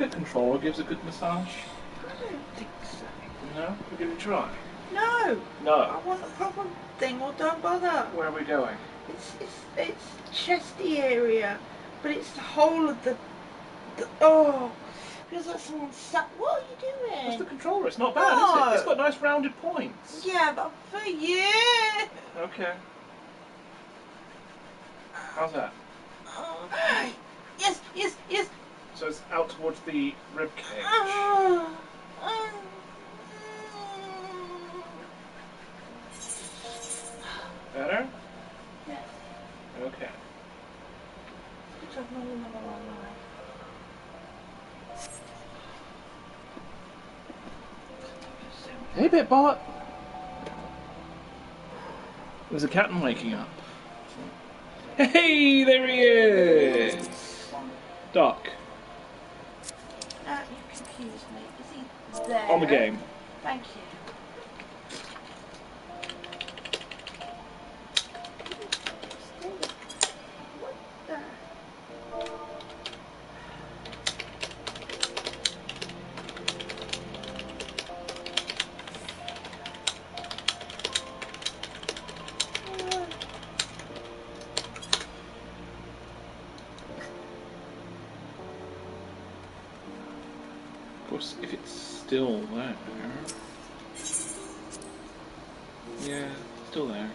a controller gives a good massage. I don't think so. No? We're going to try. No. No. I want a proper thing, or don't bother. Where are we going? It's chesty area, but it's the whole of the oh. Feels like someone sat. What are you doing? That's the controller. It's not bad, is it? It's got nice rounded points. Yeah, but for you. Okay. How's that? Oh. Yes, yes, yes. So it's out towards the rib cage. Better? Yes. Okay. Good job, no woman alive. Hey, Bitbot! There's a captain waking up. Hey, there he is! Doc. You confused me. Is he there? On the game. Thank you. What the? Of course, if it's still there. Yeah, still there.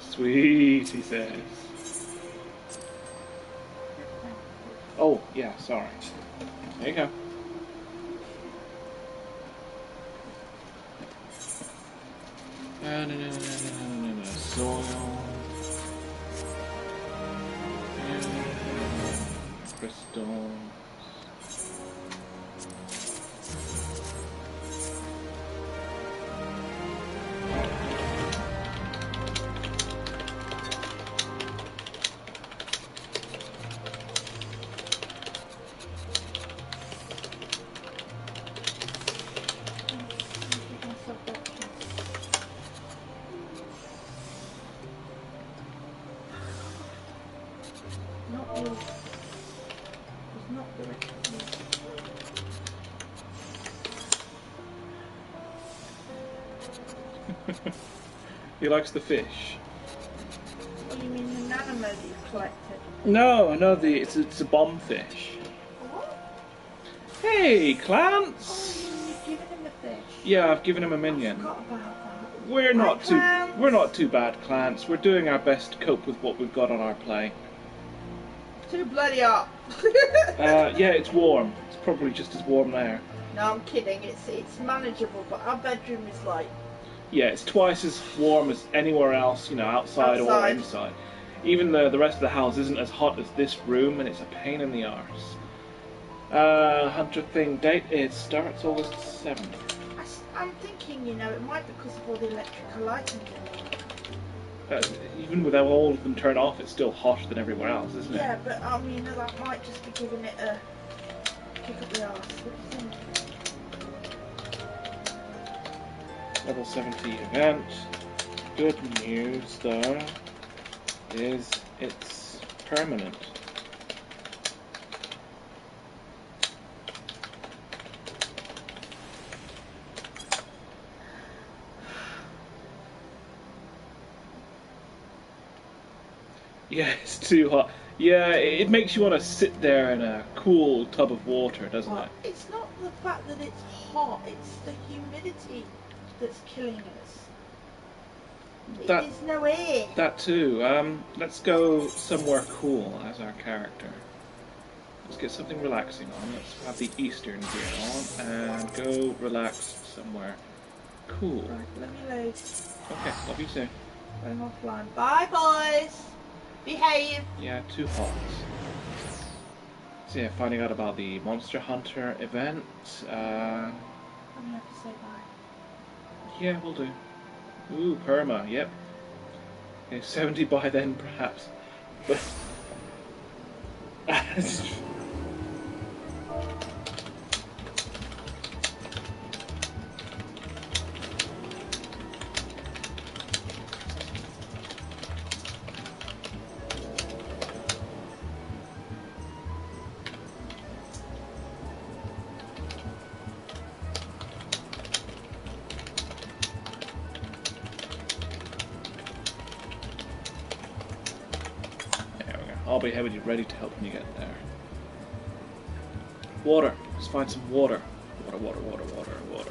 Sweet, he says. Oh, yeah, sorry. There you go. Soil. Crystals. Not yours. It's not the rest of you. He likes the fish. What do you mean the nanomo that you've collected? No, it's a bomb fish. What? Hey, Clance! Oh, you've given him a fish. Yeah, I've given him a I minion. forgot about that. We're not Clance. too bad, Clance. We're doing our best to cope with what we've got on our plate. Too bloody hot. Yeah, it's warm. It's probably just as warm there. No, I'm kidding. It's manageable, but our bedroom is like. Yeah, it's twice as warm as anywhere else, you know, outside or inside. Even the rest of the house isn't as hot as this room, and it's a pain in the arse. Hunter thing date, it starts August 7th. I'm thinking, you know, it might be because of all the electrical lighting. Even without all of them turned off, it's still hotter than everywhere else, isn't it? Yeah, but you know, that might just be giving it a kick up the arse. What do you think? Level 70 event. Good news, though, is it's permanent. Yeah, it's too hot. Yeah, it makes you want to sit there in a cool tub of water, doesn't it? It's not the fact that it's hot, it's the humidity that's killing us. There's no air. That too. Let's go somewhere cool as our character. Let's get something relaxing on. Let's have the Eastern gear on and go relax somewhere cool. Right, let me load. Okay, love you soon. Going offline. Bye, boys. Behave. Yeah, too hot. So yeah, finding out about the Monster Hunter event. I'm gonna have to say bye. Yeah, we'll do. Ooh, perma, yep. Okay, 70 by then, perhaps. But I'll be ready to help when you get there. Water. Let's find some water. Water, water, water, water, water.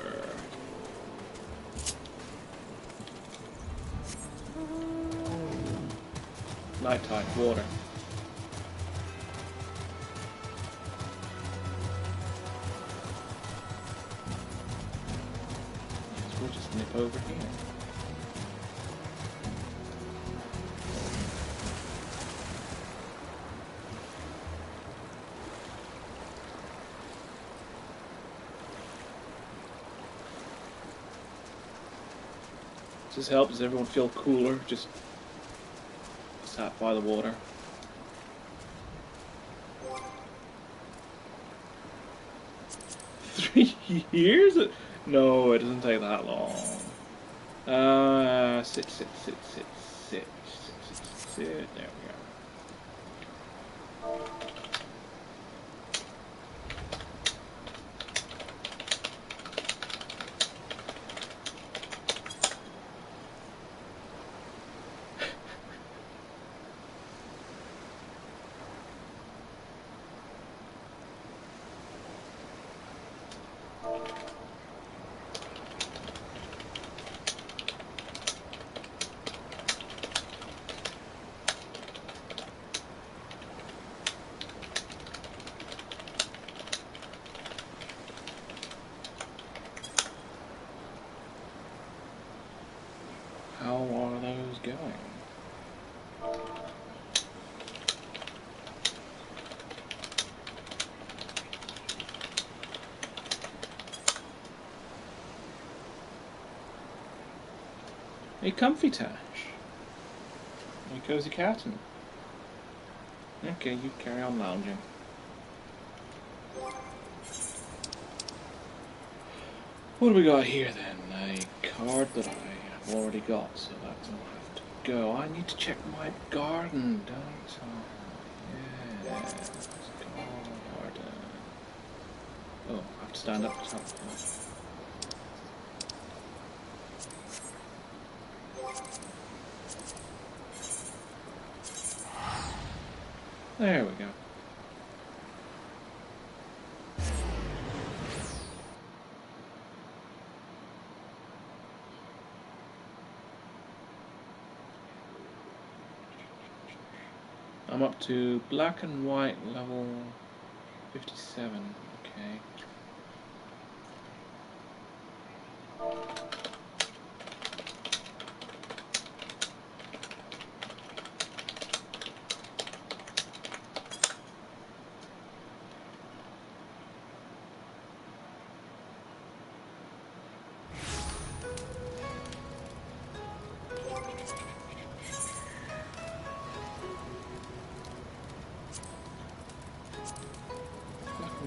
Nighttime, water. So we'll just nip over here. Does this help? Does everyone feel cooler? Just sat by the water. Three years? No, it doesn't take that long. Sit. There we go. How are those going? A comfy tash. A cozy carton. Okay, you carry on lounging. What do we got here then? A card that I have already got, so that will have to go. I need to check my garden, don't I? Yes, garden. Oh, I have to stand up. There we go. I'm up to black and white level 57, okay.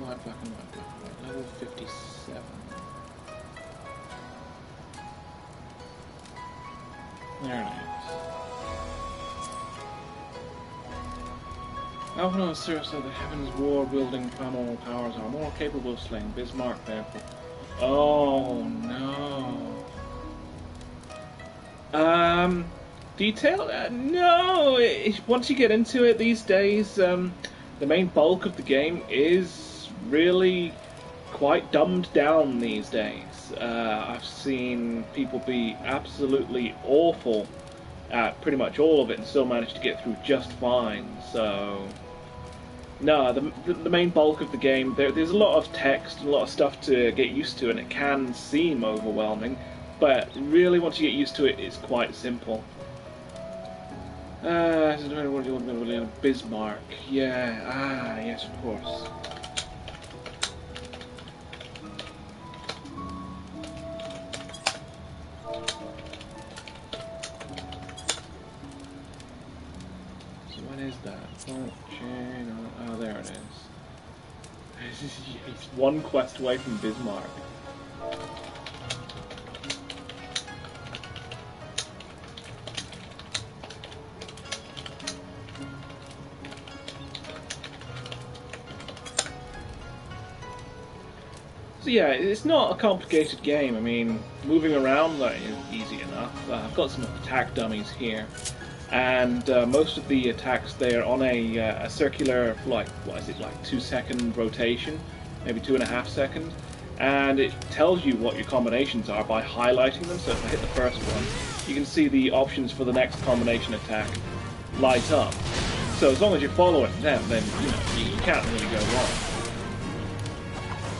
Black and white, level 57. There it is. Alpha asserts that the Heaven's war-wielding primal powers are more capable of slaying Bismarck, therefore. Oh no. Detail? No! Once you get into it these days, the main bulk of the game is really quite dumbed down these days. I've seen people be absolutely awful at pretty much all of it and still manage to get through just fine, so... No, the main bulk of the game, there's a lot of text and a lot of stuff to get used to, and it can seem overwhelming, but really once you get used to it, it's quite simple. Bismarck, yeah, yes, of course. So when is that? Oh, there it is. It's one quest away from Bismarck. So yeah, it's not a complicated game. I mean, moving around is easy enough. I've got some attack dummies here. and most of the attacks they're on a circular, like, what is it, like 2-second rotation, maybe 2.5 seconds, and it tells you what your combinations are by highlighting them. So if I hit the first one, you can see the options for the next combination attack light up. So as long as you're following them, then you can't really go wrong.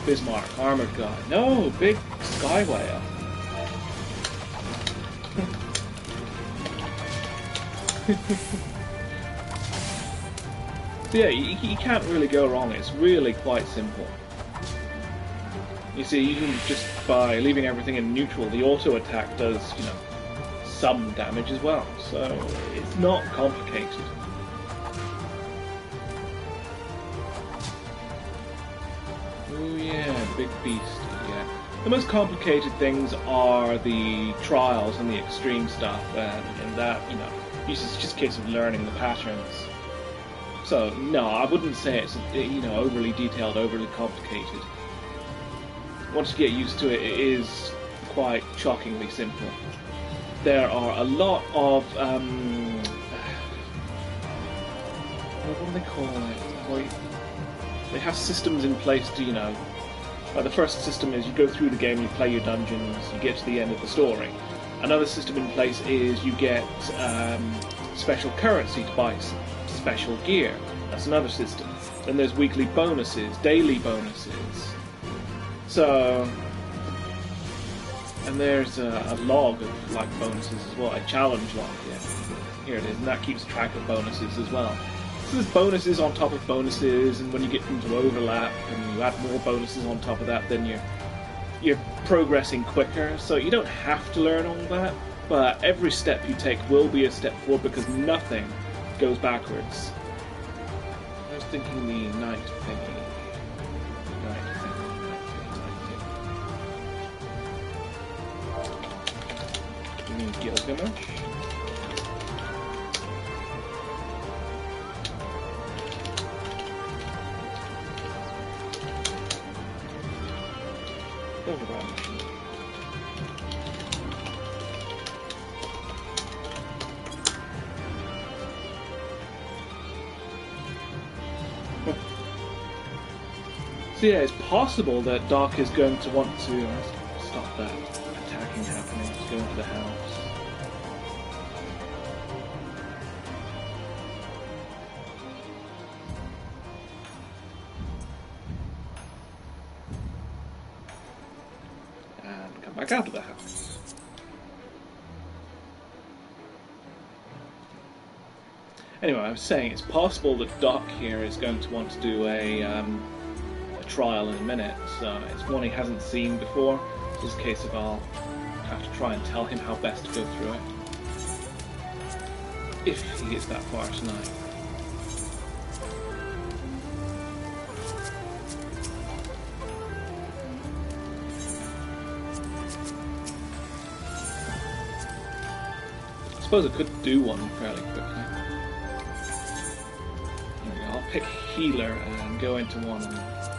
Bismarck, armored guy. No, big sky whale. So yeah, you can't really go wrong. It's really quite simple. You see, even just by leaving everything in neutral, the auto attack does, some damage as well. So it's not complicated. Oh yeah, big beast. Yeah. The most complicated things are the trials and the extreme stuff, and that, it's just a case of learning the patterns. So no, I wouldn't say it's overly detailed, overly complicated. Once you get used to it, it is quite shockingly simple. There are a lot of what do they call it? They have systems in place to, the first system is you go through the game, you play your dungeons, you get to the end of the story. Another system in place is you get special currency to buy special gear. That's another system. Then there's weekly bonuses, daily bonuses. So, and there's a log of bonuses as well, a challenge log. Yeah, here it is, and that keeps track of bonuses as well. So there's bonuses on top of bonuses, and when you get them to overlap and you add more bonuses on top of that, then you're progressing quicker. So you don't have to learn all that, but every step you take will be a step forward because nothing goes backwards. I was thinking the knight thingy. Gilgamesh. So yeah, it's possible that Doc is going to want to stop that attacking happening. Just go into the house. And come back out of the house. Anyway, I was saying it's possible that Doc here is going to want to do a trial in a minute, so it's one he hasn't seen before. So it's a case of I'll have to try and tell him how best to go through it. If he gets that far tonight. I suppose I could do one fairly quickly. I'll pick healer and go into one and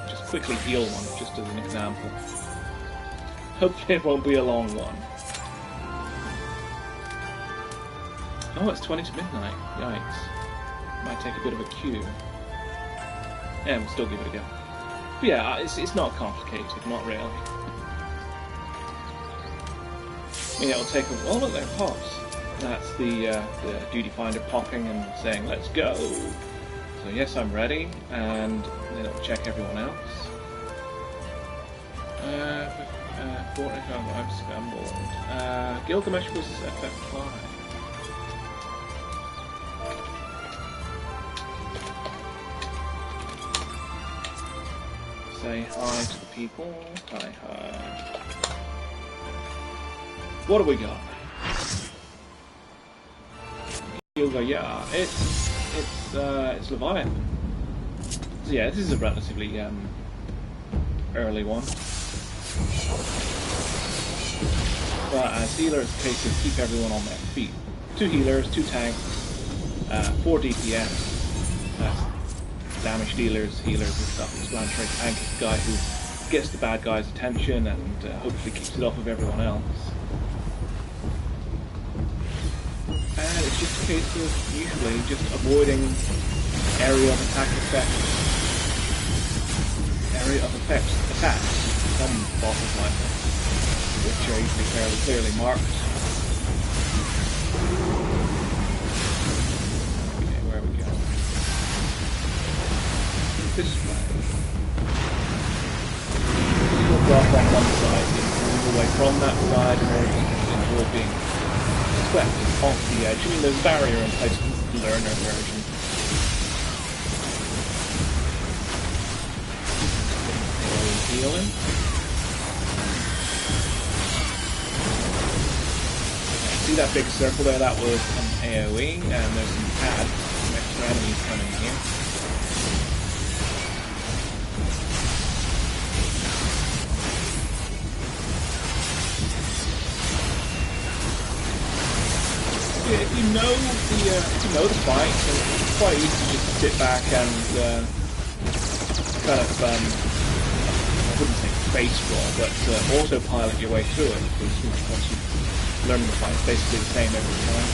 just quickly heal one, just as an example. Hopefully it won't be a long one. Oh, it's 20 to midnight. Yikes. Might take a bit of a queue. Yeah, we'll still give it a go. But yeah, it's not complicated, not really. I mean, it'll take a... Oh, look, there it pops. That's the duty finder popping and saying, let's go. So yes, I'm ready, and then it'll check everyone else. I'm scrambled. Gilgamesh was FF5. Say hi to the people. Hi, hi. What do we got? Yeah, it's Leviathan. So yeah, this is a relatively early one. But as healer, it's a case of keep everyone on their feet. 2 healers, 2 tanks, 4 DPS. That's damage dealers, healers and stuff. Explanatory tank is the guy who gets the bad guy's attention and hopefully keeps it off of everyone else. And it's it's just a case of usually just avoiding area of attack effects. Area of effects attacks from bosses like this, which are usually fairly clearly marked. Okay, where we go? This way. We'll drop on one side, move away from that side, or avoid being swept off the edge. I mean, there's a barrier in place for the learner version. Healing. See that big circle there? That was an AoE, and there's some pads, some extra enemies coming here. If you know the fight, it's quite easy to just sit back and kind of I wouldn't say face roll, but autopilot your way through it, because once you learn the fight, it's basically the same every time.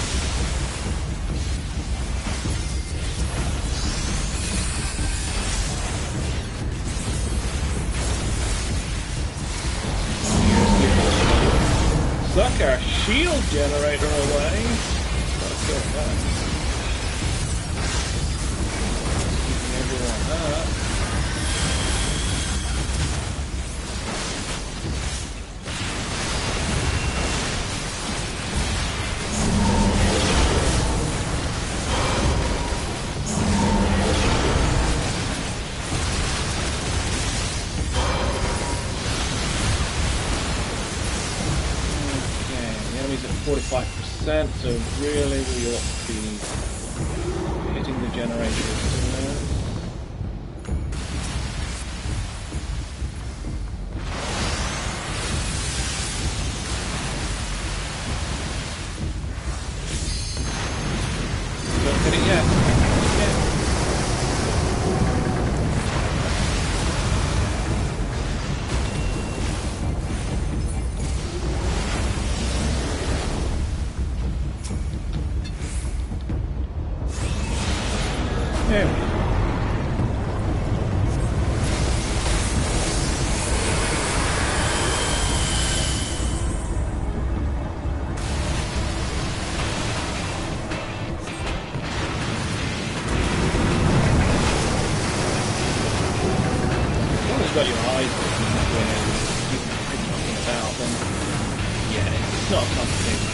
Suck our shield generator away! Gotta kill that. Keeping everyone up. At 45%, so really we ought to be hitting the generator soon. Don't hit it yet. There we go. You've got your eyes open when you're talking about them. Yeah, it's not complicated.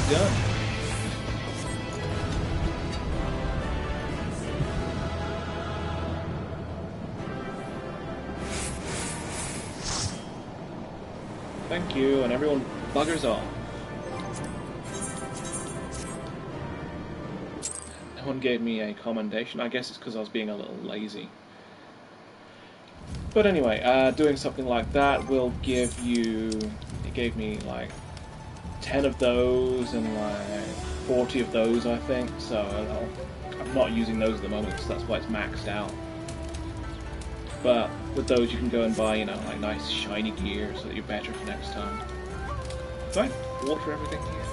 Done. Thank you, and everyone buggers off. No one gave me a commendation. I guess it's because I was being a little lazy. But anyway, doing something like that will give you... It gave me like 10 of those and like 40 of those, I think, so I'm not using those at the moment, so that's why it's maxed out. But with those you can go and buy, you know, like nice shiny gear so that you're better for next time. Do I water everything here?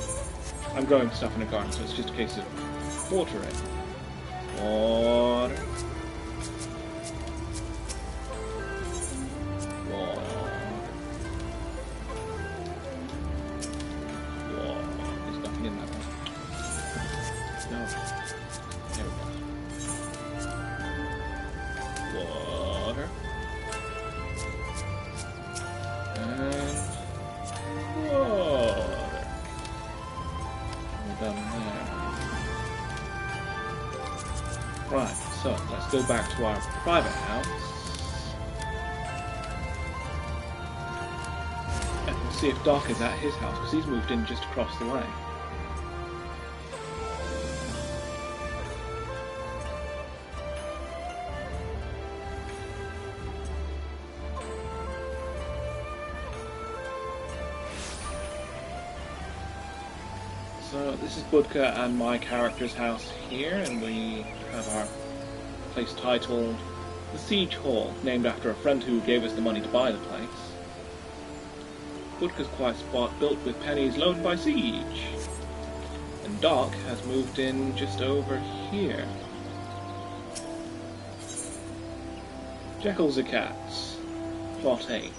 I'm growing stuff in a garden, so it's just a case of water it. Water. Right, so let's go back to our private house. And we'll see if Doc is at his house, because he's moved in just across the way. So this is Budka and my character's house here, and we have our place titled The Siege Hall, named after a friend who gave us the money to buy the place. Budka's quiet spot built with pennies loaned by Siege. And Doc has moved in just over here. Jekyl's a Cats, Plot 8.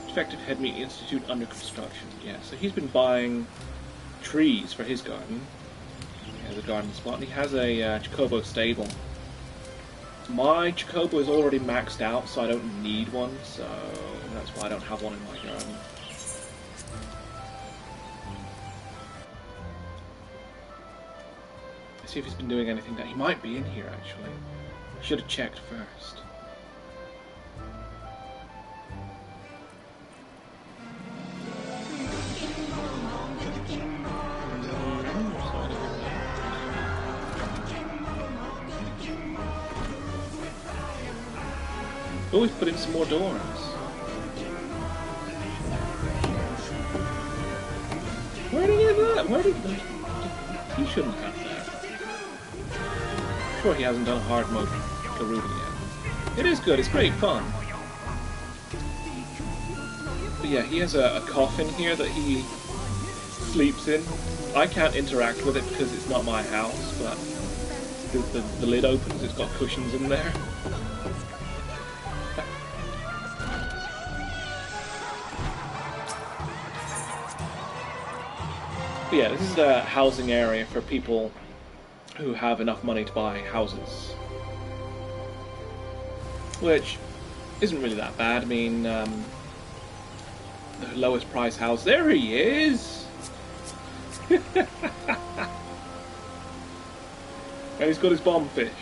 Defective Head Meat Institute under construction. Yeah, so he's been buying trees for his garden. He has a garden spot, and he has a Chocobo stable. My Chocobo is already maxed out, so I don't need one, so that's why I don't have one in my garden. Let's see if he's been doing anything that he might be in here, actually. Should have checked first. Oh, we've put in some more doors. Where did he get that? Where did he shouldn't have that. I'm sure he hasn't done a hard mode Garuda yet. It is good, it's great fun. But yeah, he has a coffin here that he sleeps in. I can't interact with it because it's not my house, but the lid opens, it's got cushions in there. But yeah, this is a housing area for people who have enough money to buy houses. Which isn't really that bad. I mean, the lowest price house. There he is! And he's got his bombfish.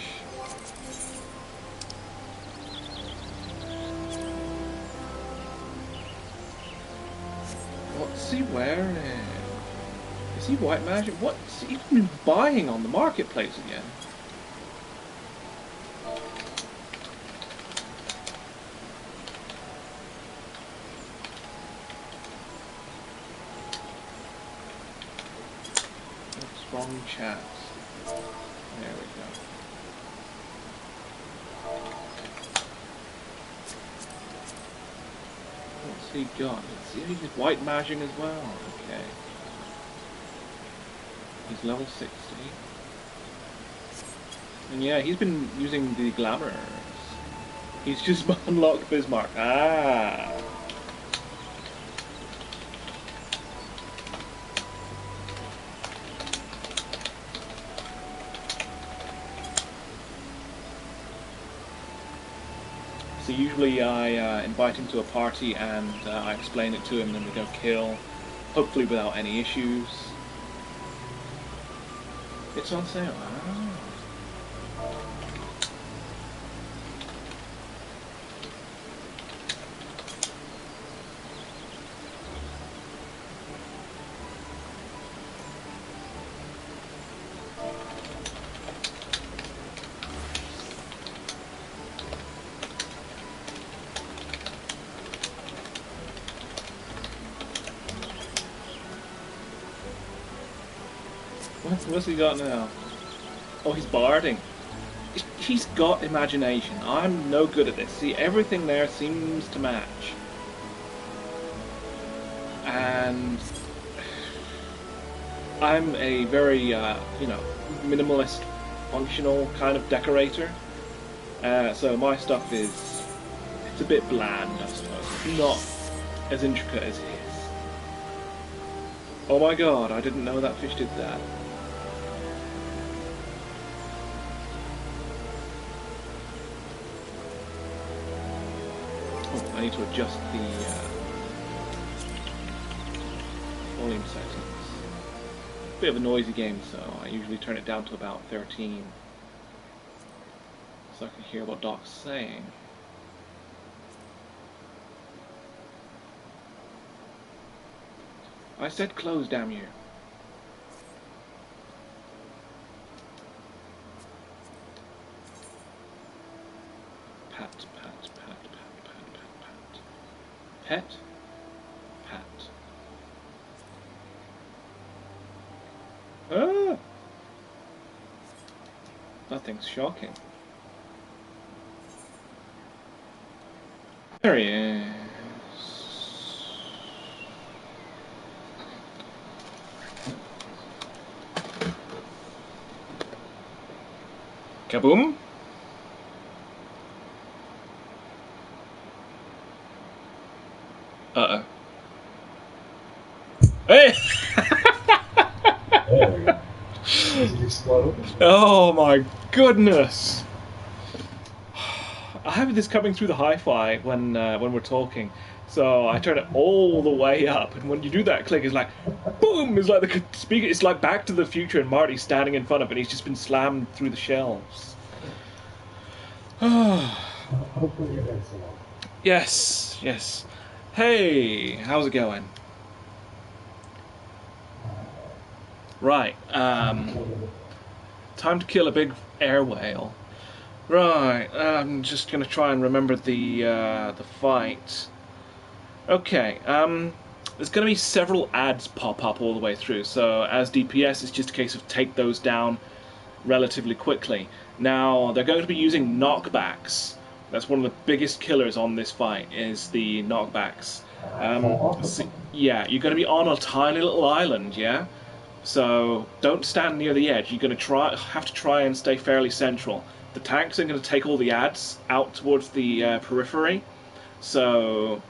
What's he wearing? Is he white magic? What's he been buying on the marketplace again? Strong chats. There we go. What's he got? Let's see, he's white magic as well. Okay. He's level 60. And yeah, he's been using the glamours. He's just unlocked Bismarck. Ah! So usually I invite him to a party and I explain it to him, then we go kill, hopefully without any issues. It's on sale. Ah. What's he got now? Oh, he's barding. He's got imagination. I'm no good at this. See, everything there seems to match. And I'm a very, you know, minimalist, functional kind of decorator. So my stuff is, it's a bit bland, I suppose. It's not as intricate as his. Oh my god, I didn't know that fish did that. I need to adjust the volume settings. Bit of a noisy game, so I usually turn it down to about 13 so I can hear what Doc's saying. I said close, damn you. Pat, pat, pat, pat, pat, pat, pat. Pet? Pat. Ah! Nothing's shocking. There he is. Kaboom! Uh-oh. Hey! Did it explode? Oh my goodness! I have this coming through the hi-fi when we're talking, so I turn it all the way up, and when you do that click, it's like, boom! It's like the speaker. It's like Back to the Future, and Marty's standing in front of it. And he's just been slammed through the shelves. Hopefully you're excellent. Yes, yes. Hey, how's it going? Right. Time to kill a big air whale. Right. I'm just gonna try and remember the fight. Okay. There's gonna be several ads pop up all the way through. So as DPS, it's just a case of take those down relatively quickly. Now they're going to be using knockbacks. That's one of the biggest killers on this fight, is the knockbacks. So, yeah, you're going to be on a tiny little island, yeah? So don't stand near the edge. You're going to have to try and stay fairly central. The tanks are going to take all the ads out towards the periphery, so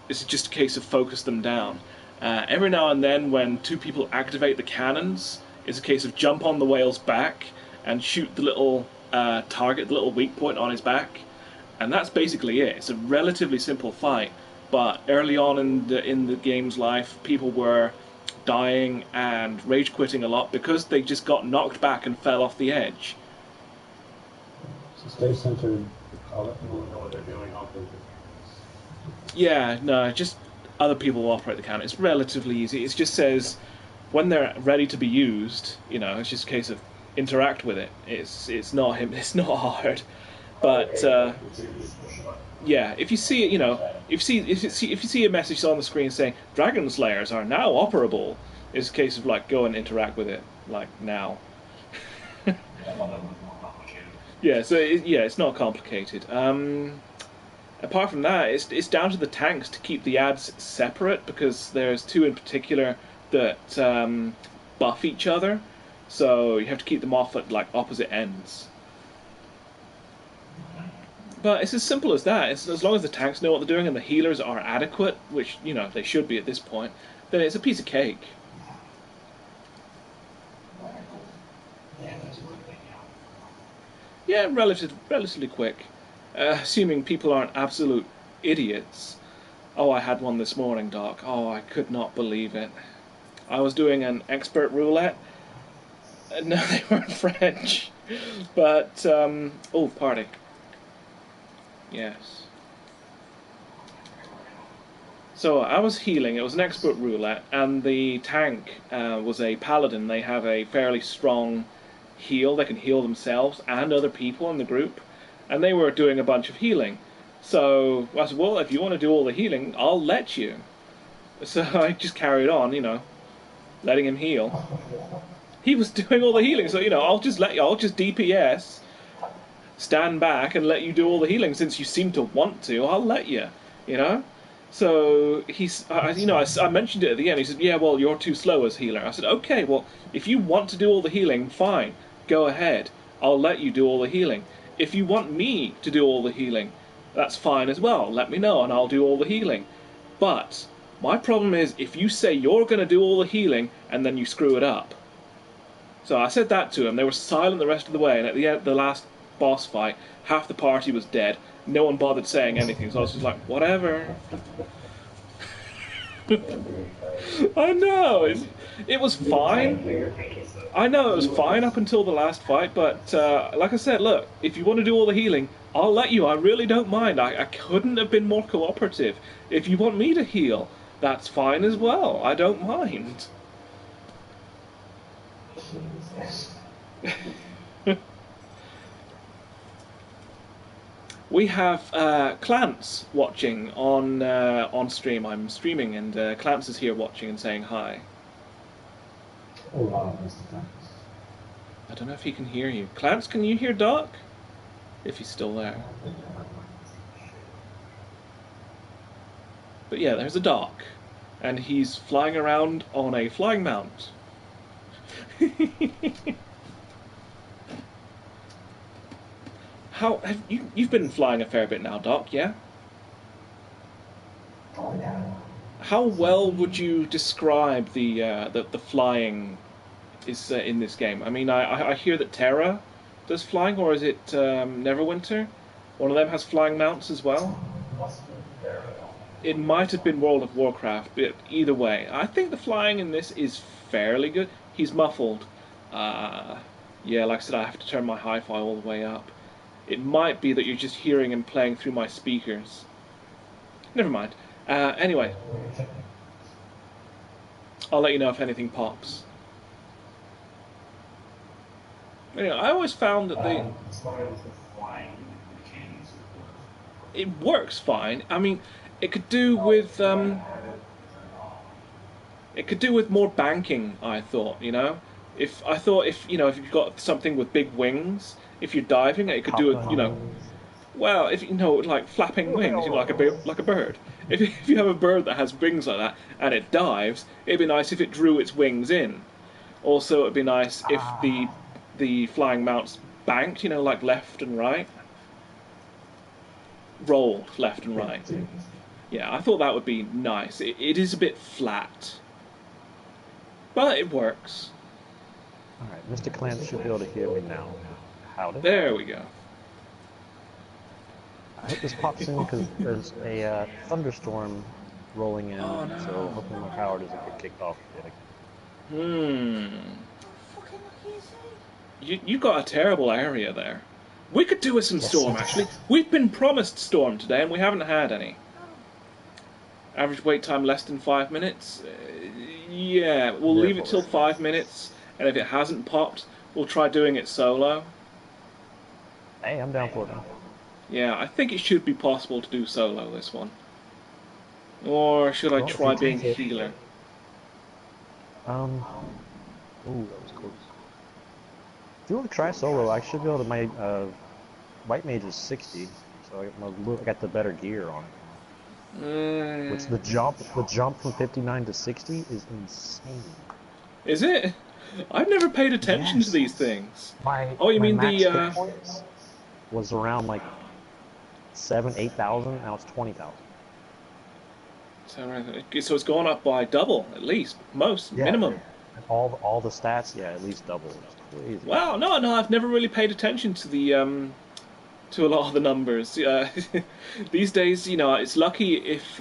it's just a case of focus them down. Every now and then, when two people activate the cannons, it's a case of jump on the whale's back and shoot the little target, the little weak point on his back. And that's basically it. It's a relatively simple fight, but early on in the game's life, people were dying and rage quitting a lot because they just got knocked back and fell off the edge. So stay centered. I'll let people know what they're doing. Yeah, no, just other people will operate the cannon. It's relatively easy. It just says when they're ready to be used, you know, it's just a case of interact with it. It's not him. It's not hard. But yeah, if you see it, you know, if you see a message on the screen saying Dragon Slayers are now operable, it's a case of like go and interact with it like now. Yeah, so it's not complicated. Apart from that, it's down to the tanks to keep the ads separate because there's two in particular that buff each other, so you have to keep them off at like opposite ends. But it's as simple as that. It's, as long as the tanks know what they're doing and the healers are adequate, which, you know, they should be at this point, then it's a piece of cake. Yeah, relatively quick. Assuming people aren't absolute idiots. Oh, I had one this morning, Doc. Oh, I could not believe it. I was doing an expert roulette. No, they weren't French. But, oh, party. Yes. So I was healing. It was an expert roulette, and the tank was a paladin. They have a fairly strong heal. They can heal themselves and other people in the group, and they were doing a bunch of healing. So I said, well, if you want to do all the healing, I'll let you. So I just carried on, you know, letting him heal. He was doing all the healing, so, you know, I'll just DPS, stand back and let you do all the healing. Since you seem to want to, I'll let you, you know? So I mentioned it at the end. He said, yeah, well, you're too slow as healer. I said, okay, well, if you want to do all the healing, fine, go ahead. I'll let you do all the healing. If you want me to do all the healing, that's fine as well. Let me know and I'll do all the healing. But my problem is if you say you're going to do all the healing and then you screw it up. So I said that to him. They were silent the rest of the way, and at the end, the last boss fight, half the party was dead. No one bothered saying anything, so I was just like, whatever. I know, it was fine. I know it was fine up until the last fight, but like I said, look, if you want to do all the healing, I'll let you. I really don't mind. I couldn't have been more cooperative. If you want me to heal, That's fine as well. I don't mind. Jesus. We have Clance watching on stream. I'm streaming, and Clance is here watching and saying hi. Oh wow, Mr. Franks. I don't know if he can hear you. Clance, can you hear Doc? If he's still there. But yeah, there's a Doc, and he's flying around on a flying mount. How have you've been flying a fair bit now, Doc? Yeah. Oh yeah. How well would you describe the flying is in this game? I mean, I hear that Terra does flying, or is it Neverwinter? One of them has flying mounts as well. It might have been World of Warcraft, but either way, I think the flying in this is fairly good. He's muffled. Yeah, like I said, I have to turn my hi-fi all the way up. It might be that you're just hearing him playing through my speakers. Never mind. Anyway, I'll let you know if anything pops. Anyway, I always found that it works fine. I mean, it could do with more banking. I thought, you know, if you've got something with big wings, if you're diving, it could do it, you know. Well, if you know, like flapping wings, you know, like a bird. If you have a bird that has wings like that and it dives, it'd be nice if it drew its wings in. Also, it'd be nice if the flying mounts banked, you know, like left and right, rolled left and right. Yeah, I thought that would be nice. It is a bit flat, but it works. All right, Mr. Clance should be able to hear me now. Howdy. There we go. I hope this pops in because there's a thunderstorm rolling in, Oh, no. so hopefully my power doesn't get kicked off yet. Fucking lucky is he? You got a terrible area there. We could do with some storm, actually. We've been promised storm today, and we haven't had any. Average wait time less than 5 minutes. Yeah, we'll leave it till 5 minutes, and if it hasn't popped, we'll try doing it solo. Hey, I'm down for it. Yeah, I think it should be possible to do solo this one. Or should I try being healer? Ooh, that was close. If you want to try solo, I should be able to. My white mage is 60, so I got the better gear on it. Which the jump from 59 to 60 is insane. Is it? I've never paid attention to these things. You mean max the hit points was around like 8,000. Now it's 20,000. So it's gone up by double at least, minimum. All the stats, yeah, at least double. It's crazy. Wow, no, I've never really paid attention to the to a lot of the numbers. These days, you know, it's lucky if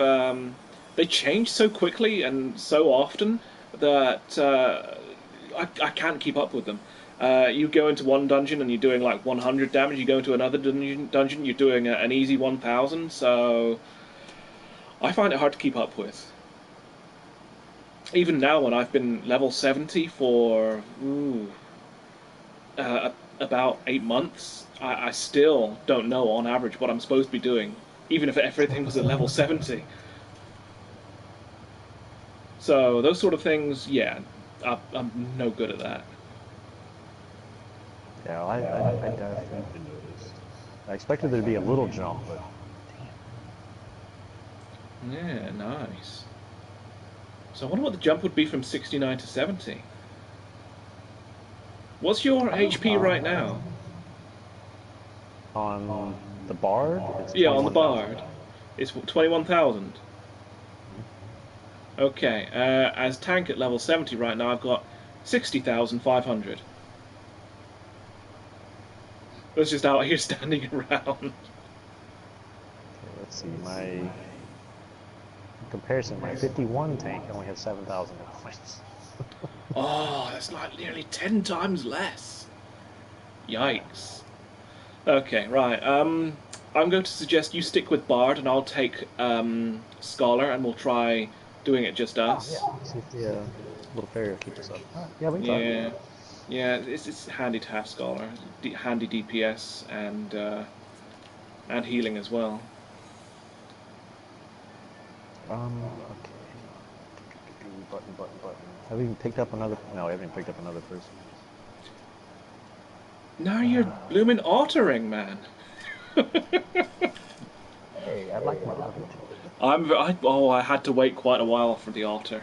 they change so quickly and so often that I can't keep up with them. You go into one dungeon and you're doing like 100 damage. You go into another dungeon, you're doing an easy 1,000. So I find it hard to keep up with. Even now, when I've been level 70 for about 8 months, I still don't know on average what I'm supposed to be doing, even if everything was at level 70. So those sort of things, yeah, I'm no good at that. Yeah, I definitely noticed. I expected there to be a little jump, but Yeah, nice. So I wonder what the jump would be from 69 to 70. What's your HP right now? on the Bard, it's Yeah, on the 21,000. Bard. It's 21,000. Okay, as tank at level 70 right now, I've got 60,500. That's just out here standing around. Okay, let's see, in comparison, my 51 tank only has 7,000 points. Oh, that's like nearly 10 times less. Yikes. Okay, right. I'm going to suggest you stick with Bard, and I'll take Scholar, and we'll try doing it just us. Yeah. See if the little fairy will keep us up. Yeah, we can try. Yeah, yeah. It's handy to have Scholar, handy DPS and healing as well. Okay. Button. Have we even picked up another? No, we haven't even picked up another person. Now you're blooming altering, man. Hey, I like my level. I had to wait quite a while for the altar.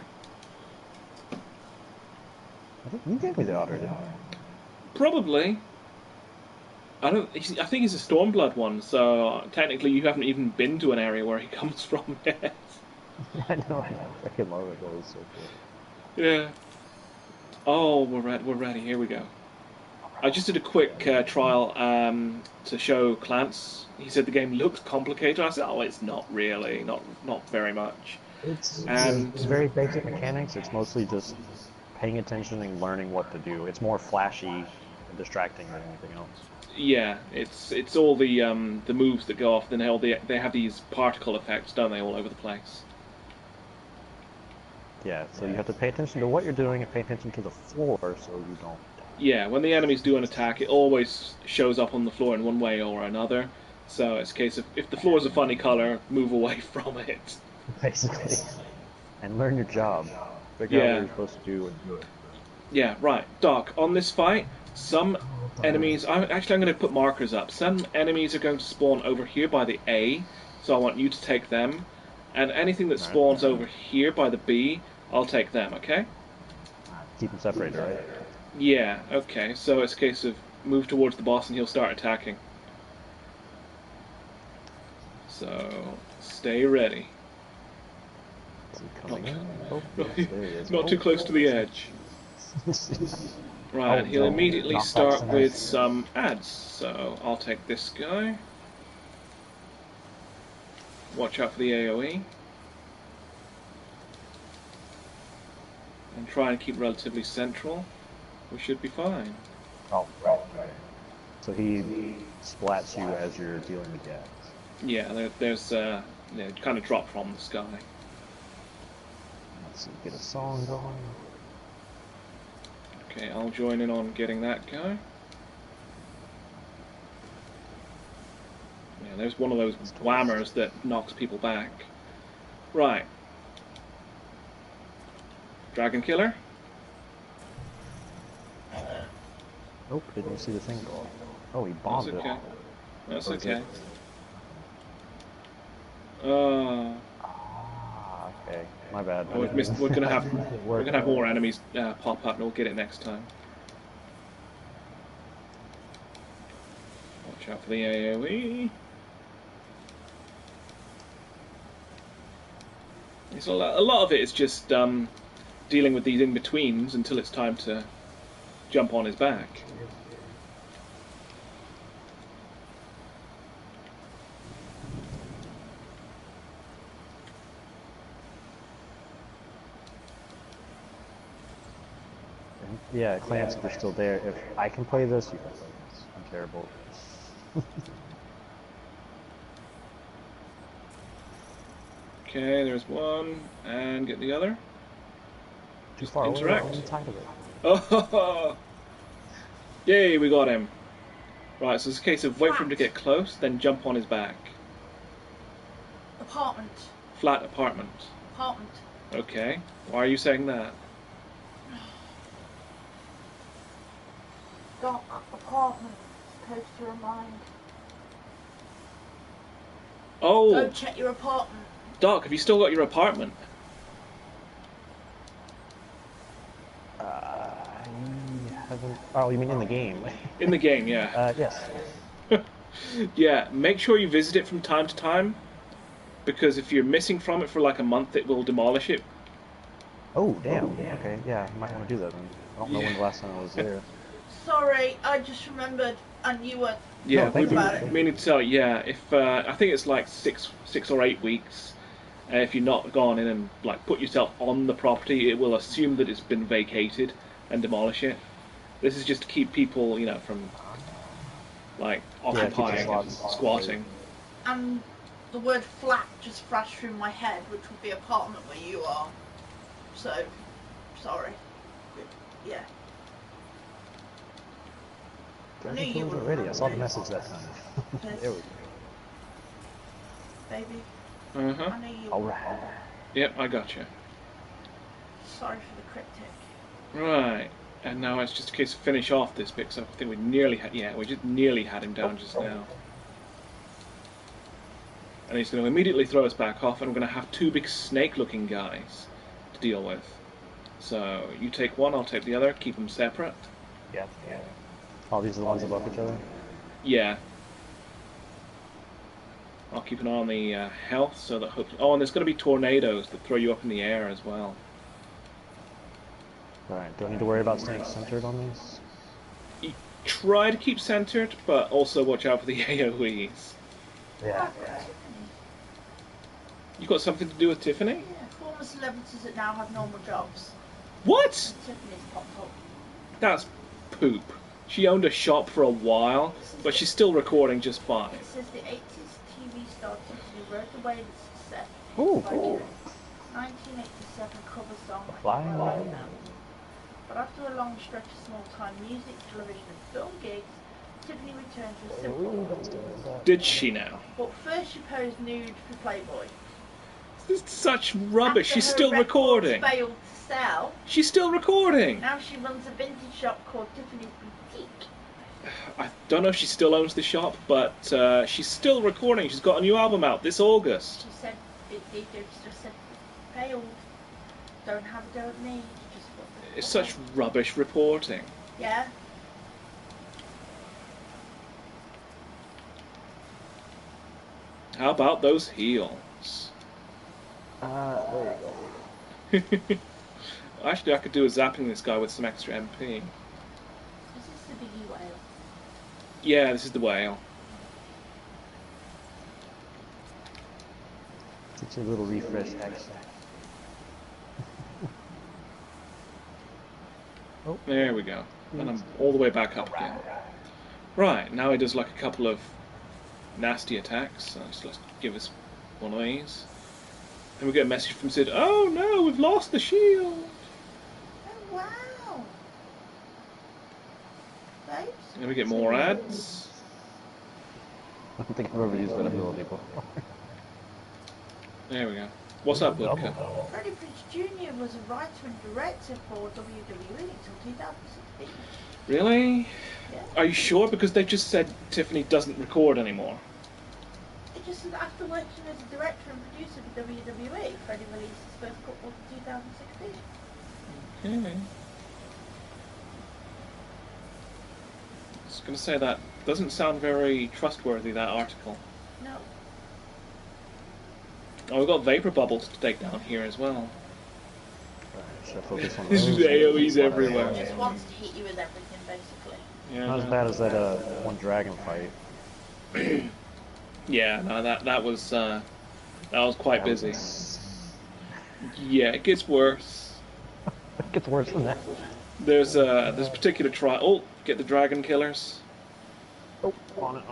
I think you gave me the otter, didn't you? Probably. I don't. I think he's a Stormblood one, so technically you haven't even been to an area where he comes from yet. I know. I freaking love it. It's so cool. Yeah. Oh, we're ready. Here we go. I just did a quick trial to show Clance. He said the game looks complicated. I said, "Oh, it's not really. Not very much." It's And very basic mechanics. It's mostly just paying attention and learning what to do. It's more flashy and distracting than anything else. yeah, it's all the moves that go off. Then they have these particle effects, don't they, all over the place? Yeah, so you have to pay attention to what you're doing and pay attention to the floor so you don't. Yeah, when the enemies do an attack, it always shows up on the floor in one way or another. So it's a case of, if the floor is a funny color, move away from it. Basically. And learn your job. Figure out Yeah. what you're supposed to do and do it. Yeah, right. Doc, on this fight, some enemies... I'm going to put markers up. Some enemies are going to spawn over here by the A, so I want you to take them. And anything that spawns over here by the B, I'll take them, okay? Keep them separated, right? Yeah, okay. So it's a case of move towards the boss and he'll start attacking. So, stay ready. Is he coming in? Oh, Not, yes, there he is. not too close to the edge. Right, Oh, he'll no, immediately not start that with nice. some ads. So I'll take this guy. Watch out for the AoE. And try and keep relatively central. We should be fine. Oh, right. So he splats you as you're dealing with gas. Yeah, there's kind of drop from the sky. Let's see, get a song going. Okay, I'll join in on getting that guy. Yeah, there's one of those whammers that knocks people back. Right. Dragon Killer? Nope, didn't see the thing go off. Oh, he bombed That's okay. it. That's Or is okay. it- Okay, my bad. We're gonna have more enemies pop up, and we'll get it next time. Watch out for the AoE. It's a lot of it is just dealing with these in betweens until it's time to jump on his back. Yeah, Clance, if you're still there, if I can play this, you can play this. I'm terrible. Okay, there's one, and get the other. Too far away, interact. I'm tired of it. Oh, yay, we got him. Right, so it's a case of wait for him to get close, then jump on his back. Apartment. Flat apartment. Apartment. Okay, why are you saying that? Doc, apartment. Supposed to remind. Oh, Go check your apartment. Doc, have you still got your apartment? I haven't. Oh, you mean in the game? In the game, yeah. Yes. Yeah, make sure you visit it from time to time, because if you're missing from it for like a month, it will demolish it. Oh, damn. Okay, yeah, I might want to do that then. I don't know when the last time I was there. Sorry, I just remembered, and you were. Yeah, No, thank we've you. been meaning to tell you, yeah, if I think it's like six or 8 weeks. If you've not gone in and like put yourself on the property, it will assume that it's been vacated and demolish it. This is just to keep people, from like occupying and slots. squatting. And the word flat just flashed through my head, which would be apartment where you are. So, sorry. Yeah. I knew you would already. I saw the message that time. There we go. Baby. Uh-huh. I knew you All would. right. Yep, I got you. Sorry for the cryptic. Right. And now it's just a case of finish off this bit, because I think we nearly had, yeah, we just nearly had him down just now. And he's going to immediately throw us back off, and we're going to have two big snake-looking guys to deal with. So you take one, I'll take the other, keep them separate. Yeah. All these are the ones above each other? Yeah. I'll keep an eye on the health, so that hopefully... Oh, and there's going to be tornadoes that throw you up in the air as well. Alright, do I need to worry about staying centered on these? You try to keep centered, but also watch out for the AoEs. Yeah. You got something to do with Tiffany? Yeah, former celebrities that now have normal jobs. What? Tiffany's popped up. That's poop. She owned a shop for a while, but she's still recording just fine. It says the 80s TV star Tiffany rode away with success. Ooh, by cool. 1987 cover song. Flying Right away. Now. But after a long stretch of small-time music, television and film gigs, Tiffany returned to a simple life. Did she now? But first she posed nude for Playboy. This is such rubbish. After She's her still records recording. failed to sell, She's still recording. now she runs a vintage shop called Tiffany's Boutique. I don't know if she still owns the shop, but she's still recording. She's got a new album out this August. She said, they just said, failed. Don't have a go at me. Just It's such rubbish reporting. Yeah. How about those heels? There you go. Actually, I could do a zapping this guy with some extra MP. This is the biggie whale. Yeah, this is the whale. It's a little refresh X. Oh. There we go. And I'm all the way back up again. Right, now he does like a couple of nasty attacks. So let's give us one of these. And we get a message from Sid, oh no, we've lost the shield! Oh, wow. Babes? And we get more ads. I don't think I've ever used that ability before. There we go. What's up, Woodcut? Freddie Prinze Jr. was a writer and director for WWE until 2016. Really? Yeah. Are you sure? Because they just said Tiffany doesn't record anymore. It just said after working as a director and producer for WWE, Freddie released his first cookbook in 2016. Okay. I was going to say that doesn't sound very trustworthy, that article. No. Oh, we've got vapor bubbles to take down here as well. Should I focus on This is those? AoEs everywhere. It just wants to hit you with everything, basically. Yeah, Not as no. bad as that one dragon fight. Yeah, no, that was quite busy. Yeah, it gets worse. It gets worse than that. There's a particular try. Oh, get the dragon killers. Oh, on it.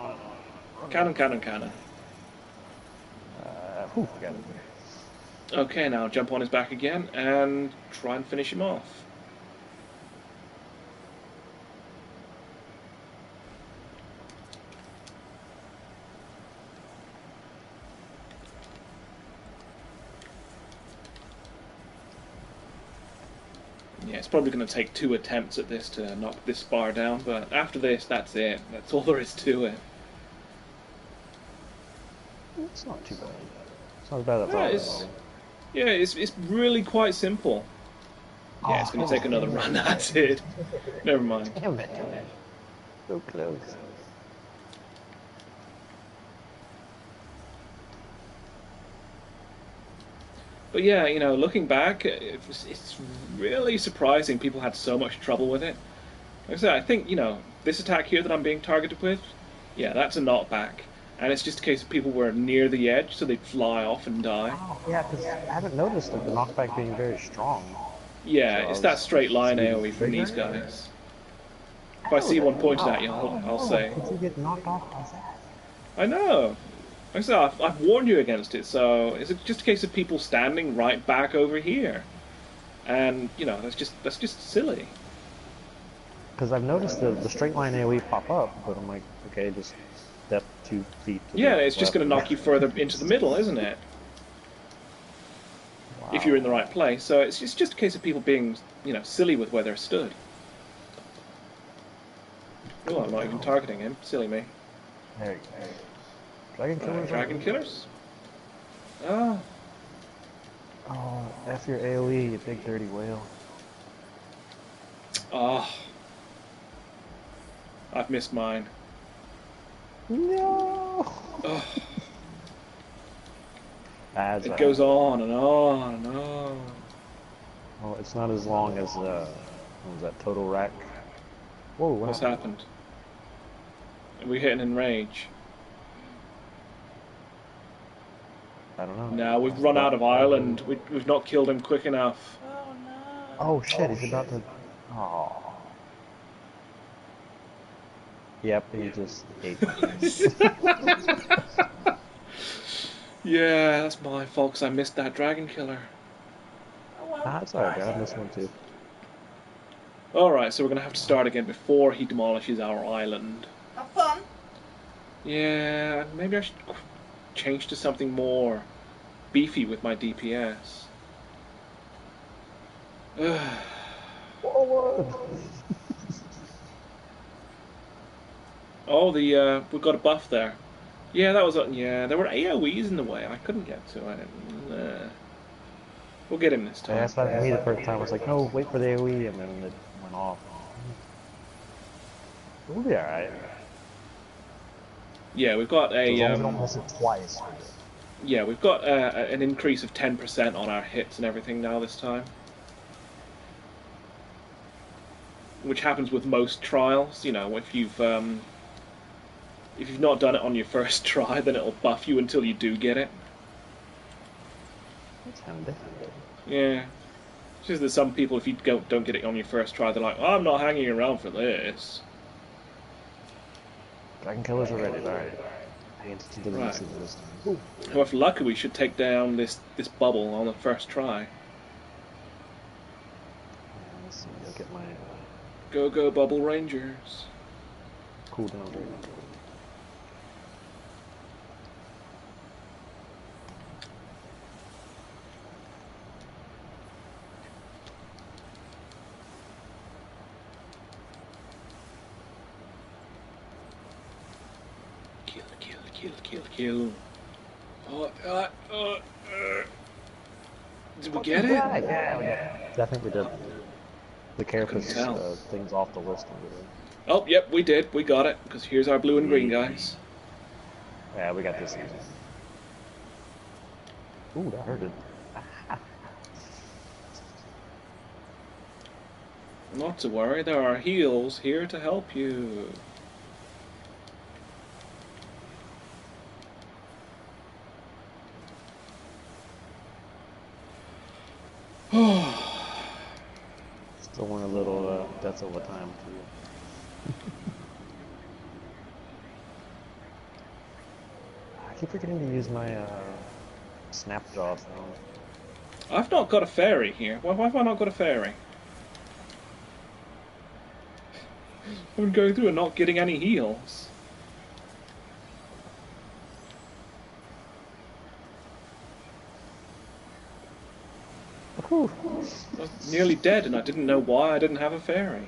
Cannon. Whew, got it. Okay, now jump on his back again and try and finish him off. Yeah, it's probably going to take 2 attempts at this to knock this bar down, but after this, that's it. That's all there is to it. It's not too bad. It's not as bad as I thought. Yeah, it's really quite simple. Yeah, it's going to take another run. That's it. Never mind. Damn it. So close. But yeah, you know, looking back, it's really surprising people had so much trouble with it. Like I said, I think, you know, this attack here that I'm being targeted with, yeah, that's a knockback. And it's just a case of people were near the edge, so they'd fly off and die. Oh, yeah, because I haven't noticed the knockback being very strong. Yeah, So it's that straight line it's AoE from bigger? these guys. If I see one pointed at you, I'll say. Did you get knocked off by that? I know. I said, I've warned you against it, so is it just a case of people standing right back over here? And, you know, that's just silly. Because I've noticed the straight line AoE pop up, but I'm like, okay, just step 2 feet to Yeah, the it's just left. going to knock you further into the middle, isn't it? Wow. If you're in the right place. So it's just a case of people being, you know, silly with where they're stood. Oh, I'm not even targeting him. Silly me. There you go. Dragon killers. Dragon killers? Oh. Oh, F your AoE, you big dirty whale. Oh. I've missed mine. No. Oh. That's It goes on and on and on. Well, it's not as long as what was that, Total Rack? Whoa, What's happened? Are we hitting in rage? I don't know. No, we've run out of Ireland. We've not killed him quick enough. Oh no. Oh shit, he's about to... Oh. Yep, he just ate Yeah, that's my fault 'cause I missed that dragon killer. Oh, well. That's alright, I missed one too. Alright, so we're going to have to start again before he demolishes our island. Have fun. Yeah, maybe I should change to something more beefy with my DPS. Forward! Oh, we've got a buff there. Yeah, that was yeah. There were AOE's in the way. I couldn't get to it. We'll get him this time. Yeah, that's what happened to me the first time. I was like, no, wait for the AoE, and then it went off. We'll be alright. Yeah, we've got a. As long as we don't miss it twice. Yeah, we've got an increase of 10% on our hits and everything now this time. Which happens with most trials. You know, if you've not done it on your first try, then it'll buff you until you do get it. That's handy. Yeah. It's just that some people, if you don't get it on your first try, they're like, oh, I'm not hanging around for this. Dragon killers are ready, alright. Pay attention to the message this time. Well, if lucky, we should take down this bubble on the first try. Let's see, I'll get my Go, Bubble Rangers. cooldown rate. Kill. Did we get it? Yeah, we did. I think we did. The carapace thing's off the list. Oh, yep, we did. We got it. Because here's our blue and green guys. Yeah, we got this easy. Ooh, that hurted. Not to worry, there are heals here to help you. Still want a little death over time too. I keep forgetting to use my snapjaw thing. I've not got a fairy here. Why have I not got a fairy? I'm going through and not getting any heals. Whew. I was nearly dead and I didn't know why I didn't have a fairy.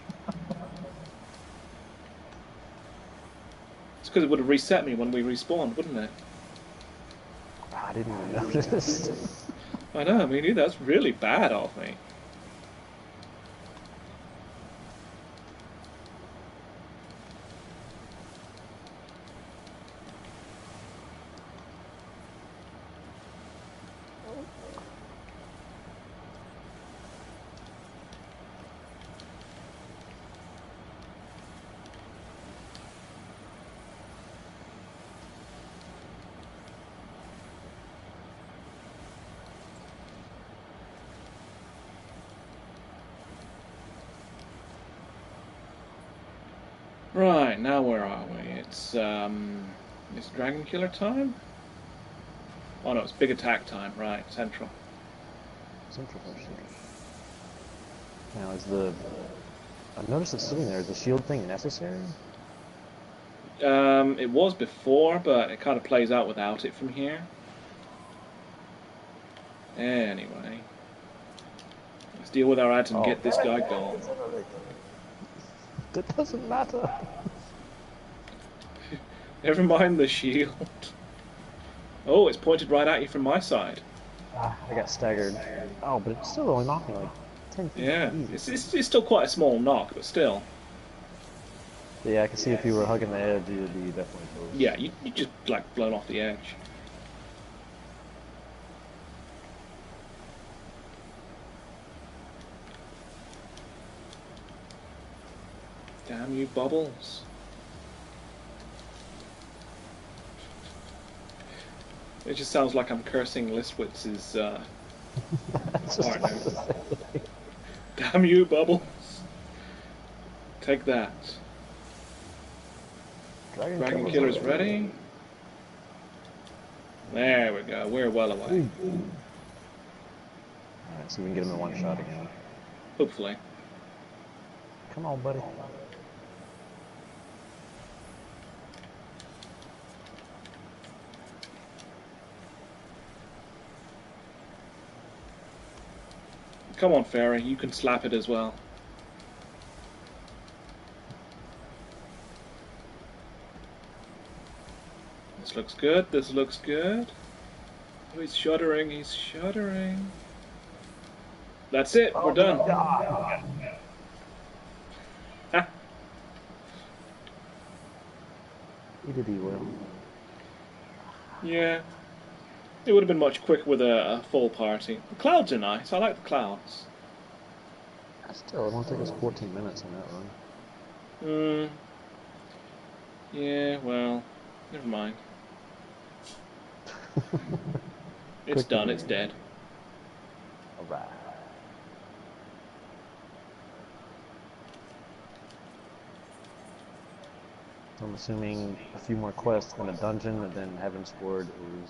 It's because it would have reset me when we respawned, wouldn't it? I didn't even notice. I know, I mean, that's really bad of me. Right, now where are we? It's Dragon Killer time? Oh no, it's big attack time, right, central. Central potion. Now is the... I've noticed it's sitting there. Is the shield thing necessary? It was before, but it kind of plays out without it from here. Anyway. Let's deal with our ads and get this guy gone. That doesn't matter. Never mind the shield. Oh, it's pointed right at you from my side. I got staggered. Oh, but it's still only knocking like 10 feet. Yeah, it's still quite a small knock, but still. Yeah, I can see if you were hugging the edge, you would be definitely close. Yeah, you just like blown off the edge. Damn you, Bubbles. It just sounds like I'm cursing Listwitz's partner. Damn you, Bubbles. Take that. Dragon Killer's ready. There we go. We're well away. Alright, so we can get him in one shot again. Hopefully. Come on, buddy. Come on, Fairy. You can slap it as well. This looks good. This looks good. Oh, he's shuddering. He's shuddering. That's it. We're done. He did well. Yeah. It would have been much quicker with a full party. The clouds are nice. I like the clouds. Still, it won't take us 14 minutes on that run. Yeah, well, never mind. It's done. It's dead. Alright. I'm assuming a few more quests in a dungeon, and then Heaven's Ward is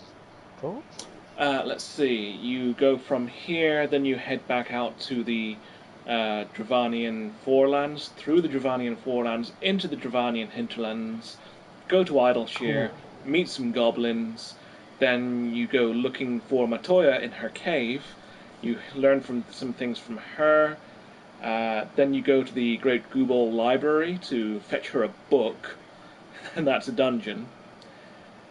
closed? Let's see. You go from here, then you head back out to the Dravanian Forelands, through the Dravanian Forelands, into the Dravanian Hinterlands, go to Idleshire, meet some goblins, then you go looking for Matoya in her cave, you learn some things from her, then you go to the Great Goobol Library to fetch her a book, and that's a dungeon.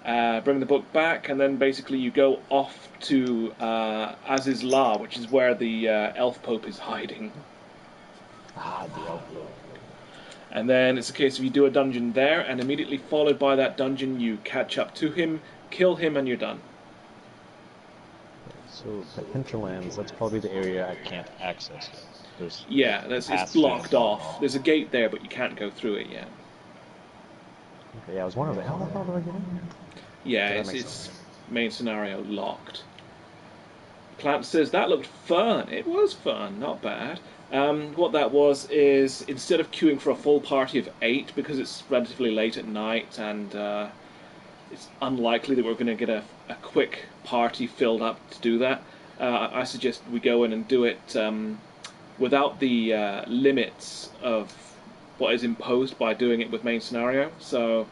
Bring the book back, and then basically you go off to Aziz La, which is where the Elf Pope is hiding. Ah, the Elf Pope. And then it's a case of you do a dungeon there, and immediately followed by that dungeon you catch up to him, kill him, and you're done. So the hinterlands, that's probably the area I can't access yet. It's blocked off. There's a gate there, but you can't go through it yet. Okay, yeah, I was wondering, how the hell do I get in here? Yeah, it's main scenario locked. Plant says, that looked fun. It was fun, not bad. What that was is, instead of queuing for a full party of 8, because it's relatively late at night and it's unlikely that we're going to get a quick party filled up to do that, I suggest we go in and do it without the limits of what is imposed by doing it with main scenario. So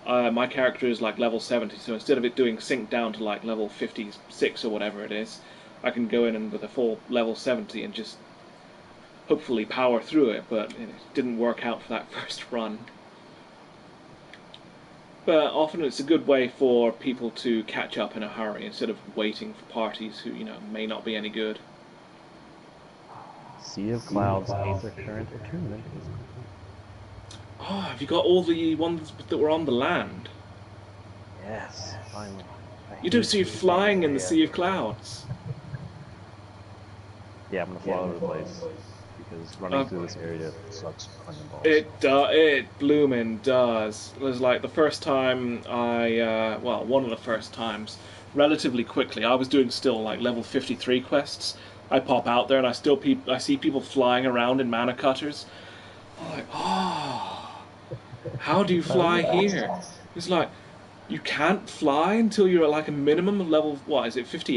my character is like level 70, so instead of it doing sync down to like level 56 or whatever it is, I can go in and with a full level 70 and just hopefully power through it, but it didn't work out for that first run. But often it's a good way for people to catch up in a hurry instead of waiting for parties who, may not be any good. Sea of Clouds, Aether Current Attunement. Oh, have you got all the ones that were on the land? Yes, finally. You do see flying in the Sea of Clouds. Yeah, I'm gonna fly all over the place because running through this area sucks on the balls. It bloomin' does. It was like the first time one of the first times, relatively quickly. I was doing still like level 53 quests. I pop out there and I see people flying around in mana cutters. I'm like, oh, how do you fly here? It's like, You can't fly until you're at like a minimum of level, what is it, 58?